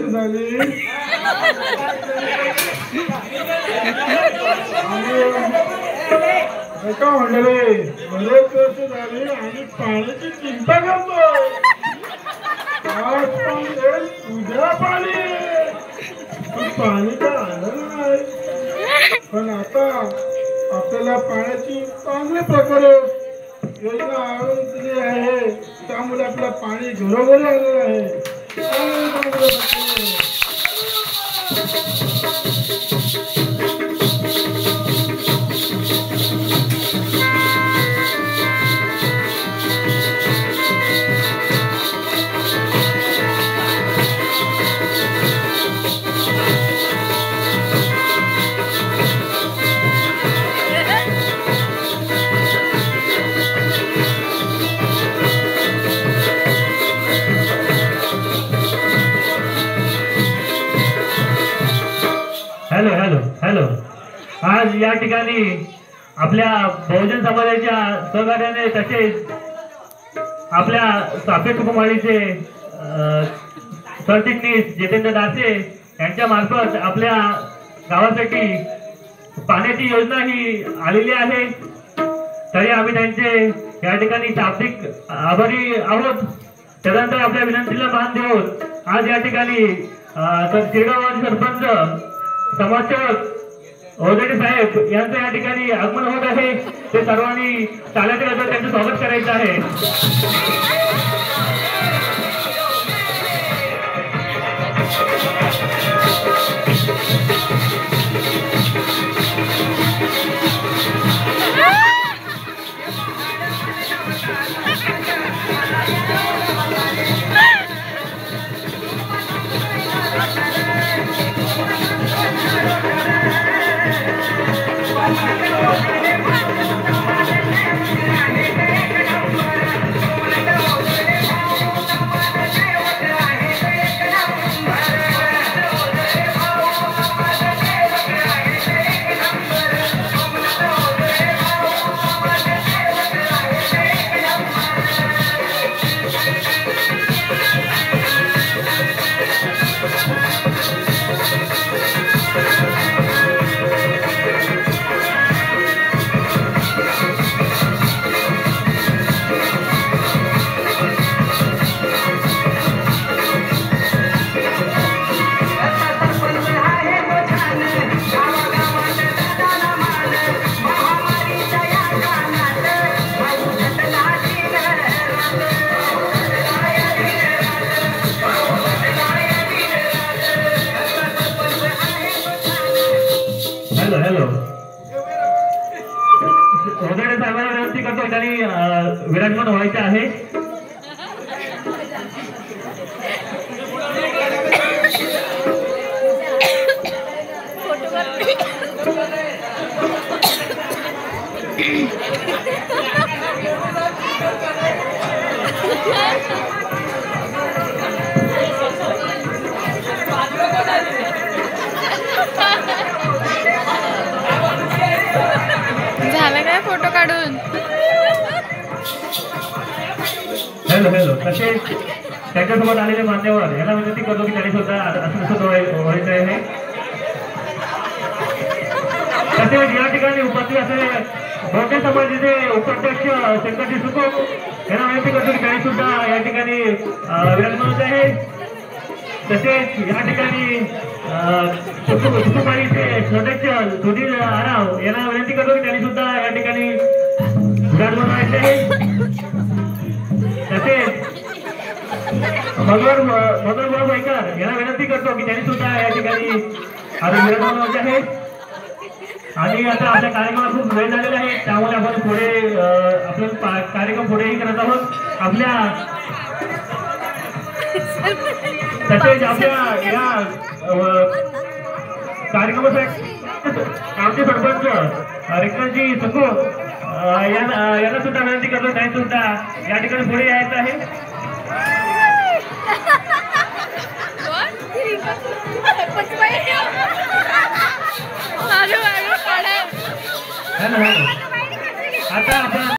कशी झाली एका म्हणले बरेच वर्ष झाली आणि पाण्याची चिंता करतोय आज पण येईल उद्या पाणी पाणी तर आलं नाही पण आता आपल्याला पाण्याची चांगल्या प्रकारे योजना आणून दिली आहे त्यामुळे आपलं पाणी घरोघरी आलेलं आहे हॅलो हॅलो हॅलो आज या ठिकाणी आपल्या बहुजन समाजाच्या सहकार्याने तसेच आपल्या सापेट कुमारीचे सरचिटणीस जितेंद्र दासे यांच्या मार्फत आपल्या गावासाठी पाण्याची योजना ही आलेली आहे तरी आम्ही त्यांचे या ठिकाणी शाब्दिक आभारी आहोत त्यानंतर आपल्या विनंतीला मान देऊन आज या ठिकाणी शिरगाव सरपंच समाजसेवक ओझडे साहेब यांचं या ठिकाणी आगमन होत आहे ते सर्वांनी चालत त्यांचं स्वागत करायचं आहे हॅलो ओझडे साहेबांना विनंती करतो त्यांनी विराजमान व्हायचे आहे झालं काय फोटो काढून हॅलो हॅलो तसेच त्यांच्यासोबत आलेले मान्यवर यांना विनंती करतो की त्यांनी सुद्धा असं व्हायचं आहे तसेच या ठिकाणी उपस्थित असलेले बहुजन समाजाचे उपाध्यक्ष शंकरजी सुखो यांना विनंती करतो की त्यांनी सुद्धा या ठिकाणी विराजमान होत आहे तसेच या ठिकाणी कुटुंबाचे सदस्य सुधीर आराव यांना विनंती करतो की त्यांनी सुद्धा या ठिकाणी विराजमान व्हायचे आहे तसेच मगर भाईकर यांना विनंती करतो की त्यांनी सुद्धा या ठिकाणी विराजमान व्हायचे आहे आणि आता आपल्या कार्यक्रमाला खूप वेळ झालेला आहे त्यामुळे आपण पुढे आपला कार्यक्रम पुढेही करत आहोत आपल्या तसेच आपल्या या कार्यक्रमासाठी आमचे सरपंच रिक्ताजी सखो यांना सुद्धा विनंती करतो त्यांनी सुद्धा या ठिकाणी पुढे यायचं आहे आता आपण